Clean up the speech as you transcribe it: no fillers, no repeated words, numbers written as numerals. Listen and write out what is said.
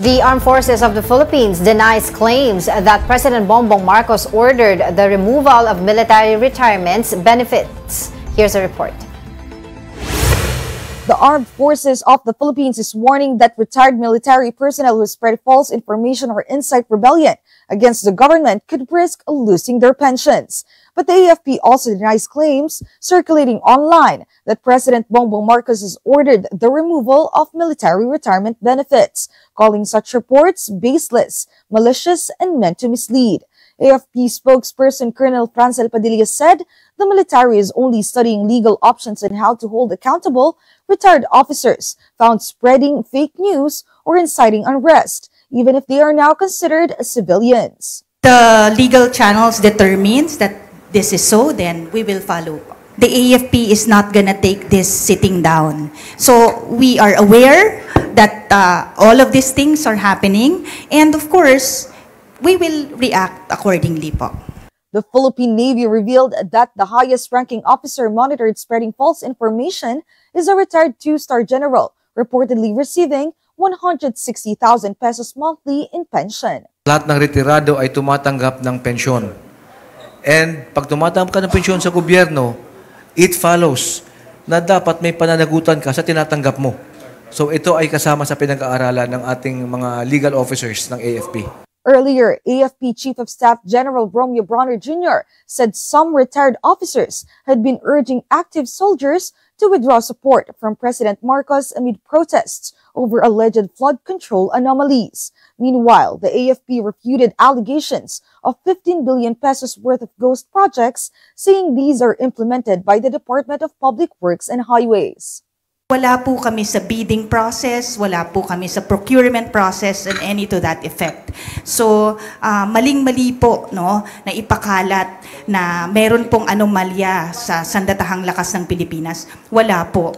The Armed Forces of the Philippines denies claims that President Bongbong Marcos ordered the removal of military retirements benefits. Here's a report. The Armed Forces of the Philippines is warning that retired military personnel who spread false information or incite rebellion against the government could risk losing their pensions. But the AFP also denies claims circulating online that President Bongbong Marcos has ordered the removal of military retirement benefits, calling such reports baseless, malicious, and meant to mislead. AFP spokesperson Colonel Francel Padilla said the military is only studying legal options on how to hold accountable retired officers found spreading fake news or inciting unrest, even if they are now considered civilians. The legal channels determines that this is so, then we will follow. The AFP is not gonna take this sitting down. So we are aware that all of these things are happening, and of course, we will react accordingly po. The Philippine Navy revealed that the highest-ranking officer monitored spreading false information is a retired two-star general, reportedly receiving 160,000 pesos monthly in pension. Lahat ng retirado ay tumatanggap ng pensyon. And pag tumatanggap ka ng pensyon sa gobyerno, it follows na dapat may pananagutan ka sa tinatanggap mo. So ito ay kasama sa pinag-aaralan ng ating mga legal officers ng AFP. Earlier, AFP Chief of Staff General Romeo Bronner Jr. said some retired officers had been urging active soldiers to withdraw support from President Marcos amid protests over alleged flood control anomalies. Meanwhile, the AFP refuted allegations of 15 billion pesos worth of ghost projects, saying these are implemented by the Department of Public Works and Highways. Wala po kami sa bidding process, wala po kami sa procurement process and any to that effect. So, maling-mali po no, na ipakalat na meron pong anomalya sa sandatahang lakas ng Pilipinas. Wala po.